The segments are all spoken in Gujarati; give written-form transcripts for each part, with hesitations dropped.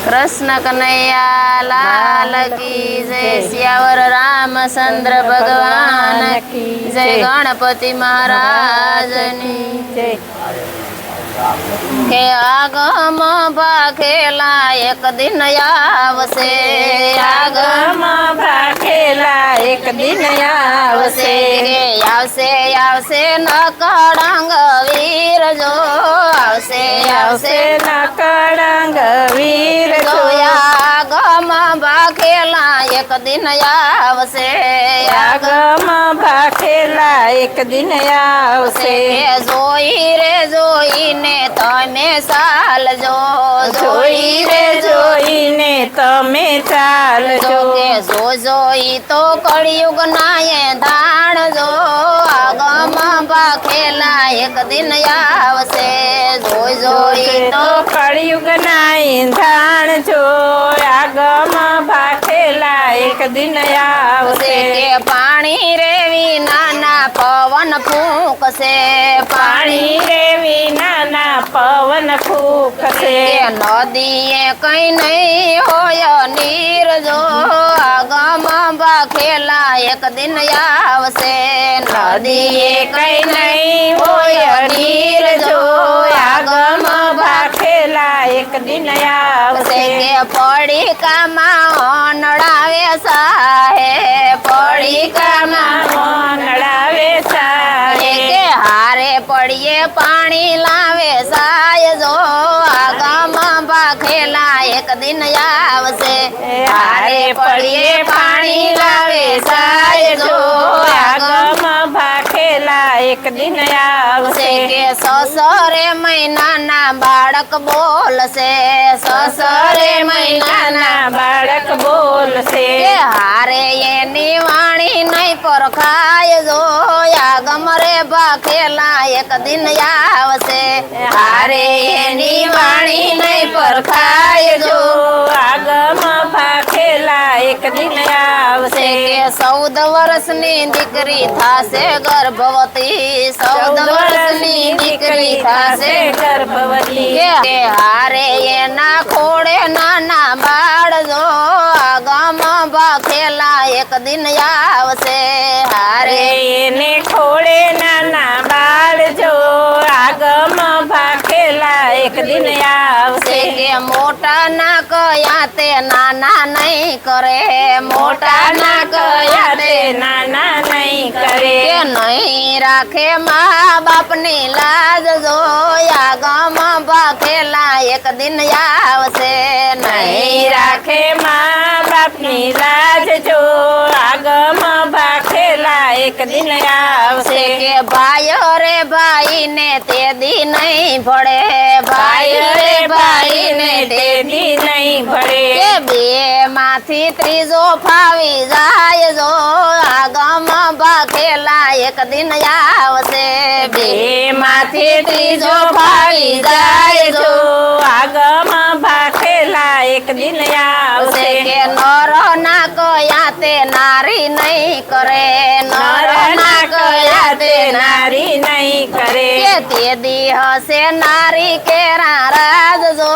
कृष्ण कन्हैया लाल की जय। सियावर रामचंद्र भगवान की जय। गणपति महाराज नी जय। के आगम भाखेला एक दिन आवसे। आगम भाखेला एक दिन आवसे। आवसे आवसे न कड़ंग वीर जो। आवसे आवसे न कड़ंग वीर जो। आगम भाखेला एक दिन आवसे। आगम भाखेला एक दिन आवसे। जोई रे जोई ने तमे साल जो। जोई रे जोई ने तमे चाल जो। जो जोई तो कड़ियुग नाये धान जो। आगम भाखेला एक दिन आवसे। जोई जोई तो कड़ियुग नाई धान जो। आगम भाखेला एक दिन आवसे। के पानी रे विना पवन फूक से। पानी रे विना पवन फूक से। नदिए कहीं नहीं होय नीर जो। आगम भाखेला एक दिन आवसे। नदिए कहीं नहीं होय नीर जो। आगम भाखेला एक दिन आवसे। के पड़ी का नड़ावे साहे। पड़ी का नड़ावे साहे। के हारे पड़िए पानी लावे साय जो। आगम भाखेला एक दिन आवसे। हारे पड़िए पानी लावे साय जो। आगम भाखेला एक दिन आवसे। के ससरे महीना ना बाड़क बोल से। ससरे महीना ना बाड़क बोल से। हारे ये निवाणी नहीं पर खाए जो। आगम रे भाखेला एक दिन आवसे। हारे ये निवाणी नहीं पर खाए जो। आगम भाखेला एक दिन आवसे। के 14 वर्षनी दीकरी थासे गर्भवती। 14 वर्षनी दीकरी थासे गर्भवती। के हारे ये ना खोड़े नाना बाड़ जो। आगम भाखेला एक दिन आवसे। हारे ने खोड़े नाना बाड़ जो। आगम भाखेला एक दिन आवसे। के मोटा ना कयाते नाना नहीं करे। मोटा ना कयाते नाना नहीं करे। के नहीं राखे माँ बाप नी लाज जो। आगम भाखेला एक दिन आवसे। नहीं राखे माँ बाप नी लाज जो। आगम भाखेला एक दिन आवसे। के भाई रे भाई ने ते दी नहीं भड़े। भाई रे भाई ने ते दी नहीं भड़े। के बे माथी त्रीजो फावी जाय जो। आगम भाखेला एक दिन आवसे। बे माथे त्रीजो फावी जाय जो। आगम भाखेला एक दिन आवसे। के नर ना कयाते नारी नहीं करे। नर ना कयाते नारी नहीं करे। के ते दीह से नारी के राज जो।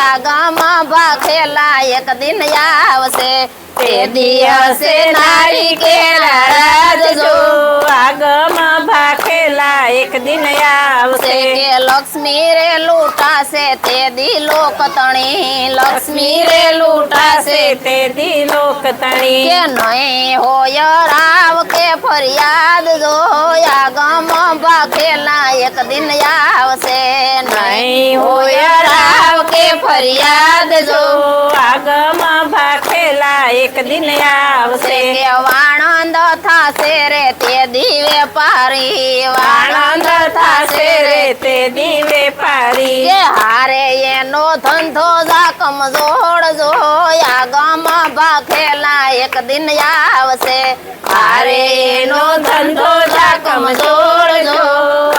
आगम भाखेला एक दिन आवसे। ते दिया से नारी के राज जो। आगम भाखेला एक दिन आवसे। के लक्ष्मी रे लूटा से ते दी लोक तणी। लक्ष्मी रे लूटा से ते दी लोक तणी। के नहीं होय राव के फरियाद जो। आगम भाखेला एक दिन आवसे। नहीं होय राव के फरियाद जो। आगम भाखेला एक दिन आवसे। के वाणंद थासे रे ते दी व्यापारी। आनंद थासे रे ते दी व्यापारी। के हारे ये नो धंधो जा कमजोर जो। आगम भाखेला एक दिन आवसे। हारे नो धंधो जा कमजोर जो।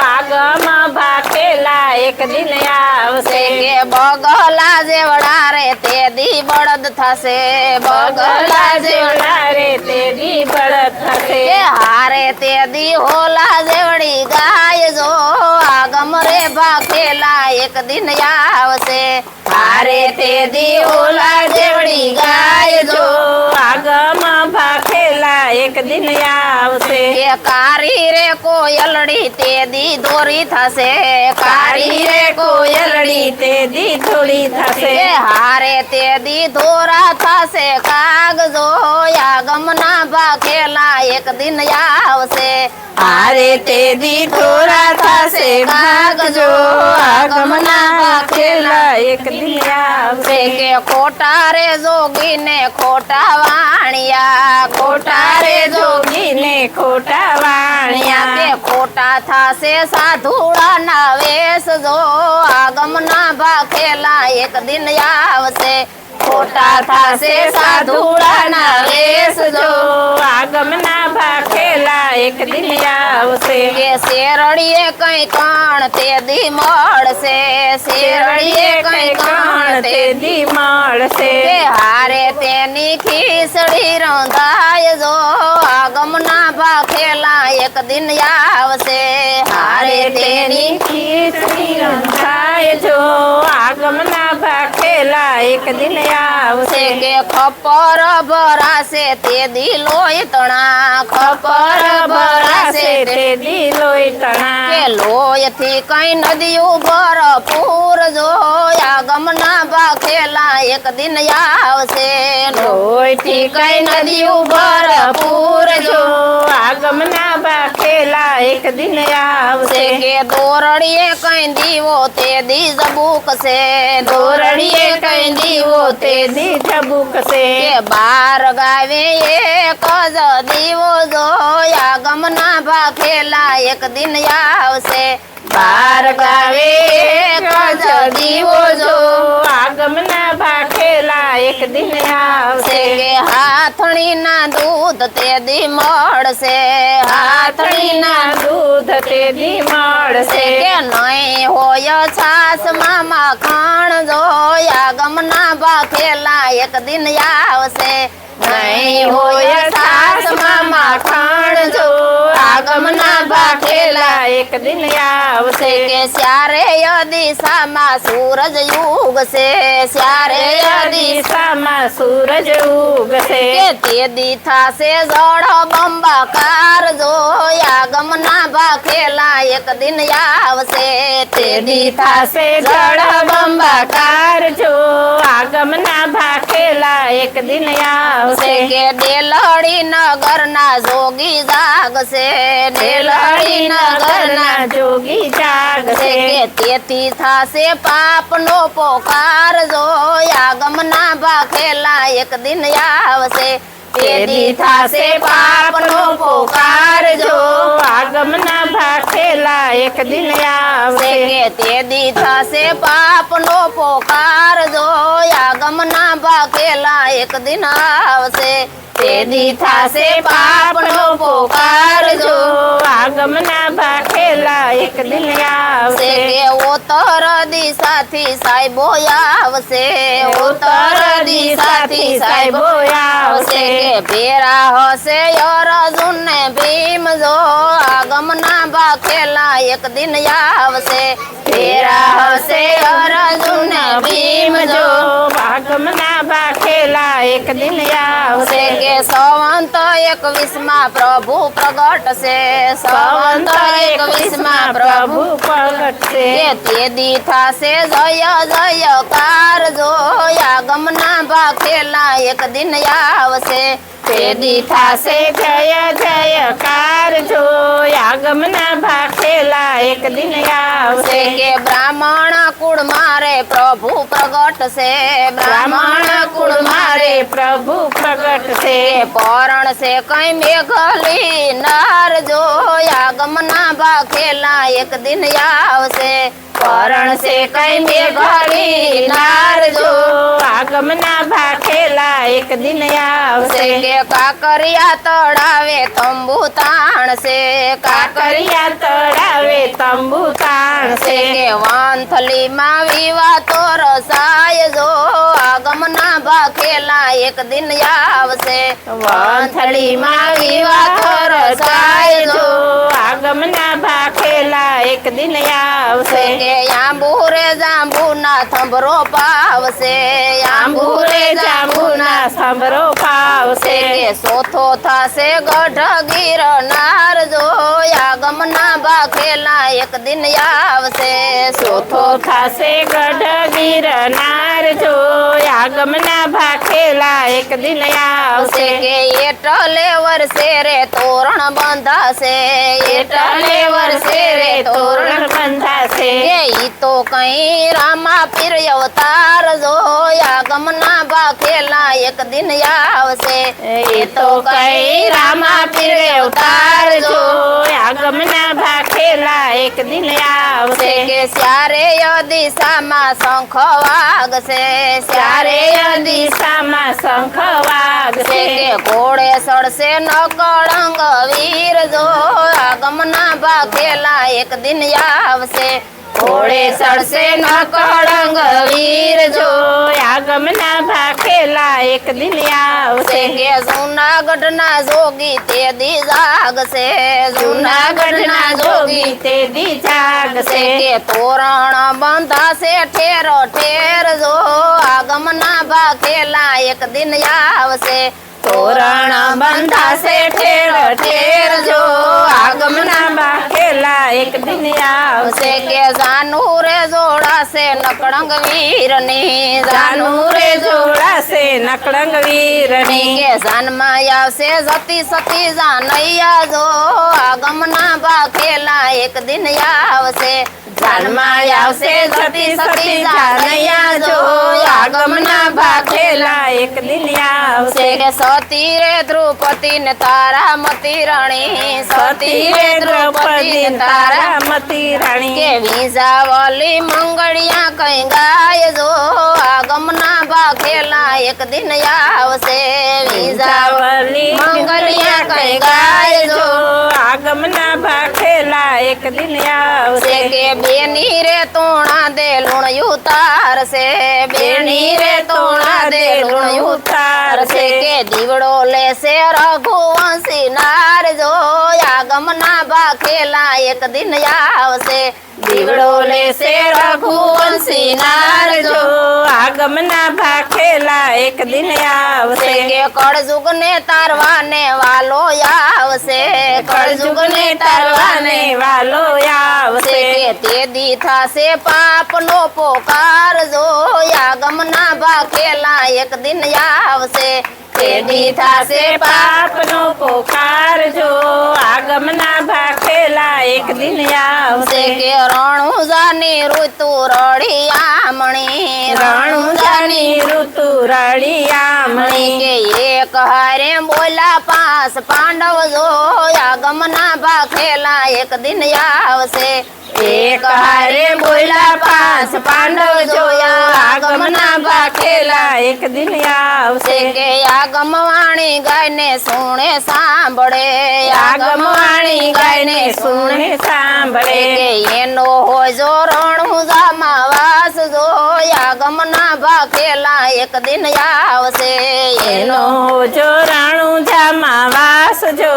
आगम भाखेला एक दिन आवसे। के बगला जेवड़ा रे ते दी बड़द थसे। बगला जेवड़ा रे ते दी बड़द थसे। के हारे ते दी होला जेवड़ी गाय जो। आगम આગમ રે ભાખેલા એક દિન આવશે હારે તે દી ઓલા જેવડી ગાય જો આગમ ભાખેલા એક દિન આવશે કે કારી રે કોયલડી તે દી દોરી થશે કારી રે કોયલડી તે દી થોડી થશે કે હારે તે દી ધોરા થશે કાગજો આગમના ભાખેલા એક દિન આવશે હારે તે દી થોડા થશે ભાગજો આગમના ભાખેલા એક દિન આવશે કે ખોટા રે જોગીને ખોટા વાણિયા ખોટા રે જોગીને ખોટા કે વાણિયા ખોટા થાશે સાધુડાના વેશ જો આગમના ભાખેલા એક દિન આવશે ખોટા થાશે સાધુડાના વેશ જો આગમના ભાખેલા એક દિન આવશે કે શેરડીએ કઈ કણ તે દી મળશે શેરડીએ કઈ કણ તે દી મળશે કે હારે તેની ખીચડી રંધાય જો આગમના ભાખેલા એક દિન આવશે હારે તેની ખીચડી રંધાય જો આગમના ભાખેલા એક દિન આવશે કે ખપર ભરાશે તે દી લોહી તણા ખપર ભરાશે તે દી લોહી તણા કે લોહીથી કઈ નદીયું ભરપૂર જો આગમના ભાખેલા એક દિન આવશે લોહીથી કઈ નદીયું ભરપૂર જો આગમના ભાખેલા એક દિન આવશે કે દોરડીએ કઈ દીવો તે દી જબુકશે દોરડીએ કઈ દીવો તે દી ઝબુકશે કે બાર ગાવે એક જ દીવો જો આગમના ભાખેલા એક દિન આવશે બાર ગાવે એક જ દીવો જો આગમના ભાખેલા એક દિન આવશે કે હાથણીના દૂધ તે દી મળશે હાથણીના દૂધ તે દી મળશે કે નહીં હોય છાસમાં માખણ જો આગમના ભાખેલા એક દિન આવશે નહીં હોય સાસમાં માખણ જો આગમના ભાખેલા એક દિન આવશે કે સ્યારે દિશામાં સૂરજ ઉગશે સ્યારે દિશામાં સૂરજ ઉગશે કે તે દી થાશે જળ બંબાકાર જો આગમના ભાખેલા એક દિન આવશે તે દી થાશે જળ બંબાકાર જો આગમના ભાખેલા એક દિન આવશે કે ડેલડી નગરના જોગી જાગશે ડેલડી નગરના જોગી જાગશે કે તેથી થાશે પાપનો પોકાર જો આગમના ભાખેલા એક દિન આવશે તે દી થાશે પાપનો પોકાર જો આગમના ભાખેલા એક દિન આવશે કે તે દી થાશે પાપનો પોકાર જો આગમના ભાખેલા એક દિન આવશે તે દી થાશે પાપનો પોકાર જો આગમના ભાખેલા એક દિન આવશે કે ઉત્તર દિશાથી સાહેબો આવશે ઉત્તર દિશાથી સાહેબો આવશે કે ભેરા હશે અર્જુન ને ભીમ જો આગમના ભાખેલા એક દિન આવશે ફેરા હશે અર્જુન ને ભીમ જો આગમના ભાખેલા એક દિન આવશે કે સંવંત 21માં પ્રભુ પ્રગટશે સંવંત 21માં પ્રભુ પ્રગટશે કે તે દી થાશે જય જયકાર જો આગમના ભાખેલા એક દિન આવશે તે દી થાશે જય જયકાર જો આગમના ભાખેલા એક દિન આવશે કે બ્રાહ્મણ કુળ મારે પ્રભુ પ્રગટશે બ્રાહ્મણ કુળ મારે પ્રભુ પ્રગટશે પરણ છે કઈ મેઘલી નાર જો આગમના ભાખેલા એક દિન આવશે પરણ છે કઈ મેઘલી નાર જો આગમના ભાખેલા એક દિન આવશે કે કાકરિયા તળાવે તંબુ તાણશે કાકરિયા તળાવે તંબુ તાણશે કે વાંથલીમાં વિવાતો રસાય જો આગમના ભાગ ભાખેલા એક દિન આવશે વંથલીમાં વિવાહ રચાય જો આગમના ભાખેલા એક દિન આવશે કે આંબુરે જાંબુના થંભરો પાવશે આંબુરે જાંબુના સાંભરો પાવશે કે સોથો થાશે ગઢ ગિરનાર જો આગમના ભાખેલા એક દિન આવશે ચોથો થાશે ગઢ ગિરનાર જો આગમના ભાખેલા એક દિન આવશે કે એટલે વર્ષે રે તોરણ બંધાશે એટલે વર્ષે રે તોરણ બંધાશે કે ઈ તો કઈ રામા પીર અવતાર જો આગમના ભાખેલા એક દિન આવશે એ તો કઈ રામા પીર અવતાર જો આગમના ભાખેલા એક દિન આવશે કે સ્યારે દિશામાં શંખ વાગશે ચારે દિશામાં શંખ વાગશે કે ઘોડે સડશે નકળંગ વીર જો આગમના ભાખેલા એક દિન આવશે ઘોડે સડશે નકળંગ વીર જો આગમના ભાખેલા એક દિન આવશે કે જૂનાગઢના જોગી તે દી જાગશે જૂનાગઢના જોગી તે દી જાગશે કે તોરણ બંધાશે ઠેર ઠેર જો આગમના ભાખેલા એક દિન આવશે તોરણ બંધાશે ઠેર ઠેર જો આગમના ભાખેલા એક દિન આવશે કે જાનુ રે જોડાશે નકળંગ વીરની જાનું રે જોડાશે નકળંગ વીરની કે જાનમાં આવશે જતી સતી જાનૈયા જો આગમના ભાખેલા એક દિન આવશે જાનમાં આવશે સતી સતી જાનૈયા જો આગમના ભાખેલા એક દિન આવશે કે સતી રે દ્રૌપદી ને તારામતી રાણી સતી રે દ્રૌપદી તારામતી રાણી કે વિંજાવલી મંગળિયા કઈ ગાય જો આગમના ભાખેલા એક દિન આવશે વિંજાવલી મંગળિયા કઈ ગાય જો આગમના ભાખેલા એક દિન આવશે કે બેની રે તોણા દે લુણ ઉતારશે બેની રે તોણા દે લુણ ઉતારશે કે દીવડો લેશે રઘુવંશી નાર જો આગમના ભાખેલા એક દિન આવશે દીવડો લેશે રઘુવંશી નાર જો આગમના ભાખેલા એક દિન આવશે કે કળજુગ ને તારવાને વાલો આવશે કળજુગ ને તારવાને વાલો આવશે કે તે દી થાશે પાપનો પોકાર જો આગમના ભાખેલા એક દિન આવશે તેડી થાશે પાપનો પોકાર જો આગમના ભાખેલા એક દિન આવશે કે રણુજાની ઋતુ રળિયામણી રણુજાની ઋતુ રળિયામણી કે એક હારે બોલા પાંચ પાંડવ જો આગમના ભાખેલા એક દિન આવશે એક હારે બોલા પાંચ પાંડવ જોયા આગમના ભાખેલા એક દિન આવશે કે આગમવાણી ગાયને સુણે સાંભળે આગમવાણી ગાયને સુણે સાંભળે કે એનો હોજો રણુજામાં વાસ જો આગમના ભાખેલા એક દિન આવશે એનો જો રણુજામાં વાસ જો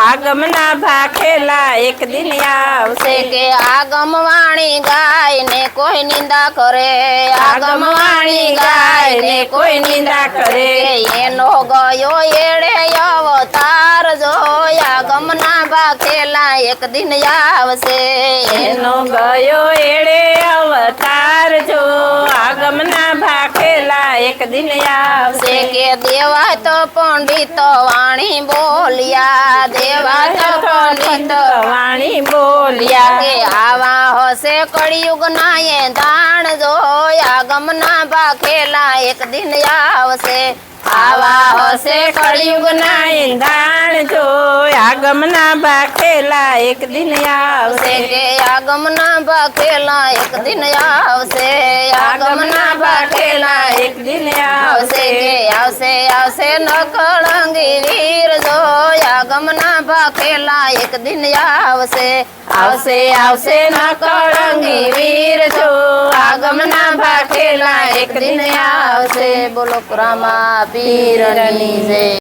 આગમના ભાખેલા એક દિન આવશે કે આગમવાણી ગાયને કોઈ નિંદા કરે આગમવાણી ગાયને કોઈ નિંદા કરે એનો ગયો એડે અવતાર જો આગમના ભાખેલા એક દિન આવશે એનો ગયો એડે અવતાર જો આગમના ભાખેલા એક દિન આવશે કે દેવા તો પંડિત વાણી બોલ્યા દેવા તો પંડિત વાણી બોલ્યા કે આવા હશે કળિયુગ ના એ દાણ જો આગમના ભાખેલા એક દિન આવશે આવા હશે કળિયુગના ઈંધાણ જો આગમના ભાખેલા એક દિન આવશે આવશે કે આગમના ભાખેલા એક દિન આવશે આગમના ભાખેલા એક દિન આવશે કે આવશે આવશે નકળંગી વીર જો આગમના ભાખેલા એક દિન આવશે આવશે આવશે નકળંગી વીર જો આગમના ભાખેલા એક દિન આવશે બોલો રામા પીરની જય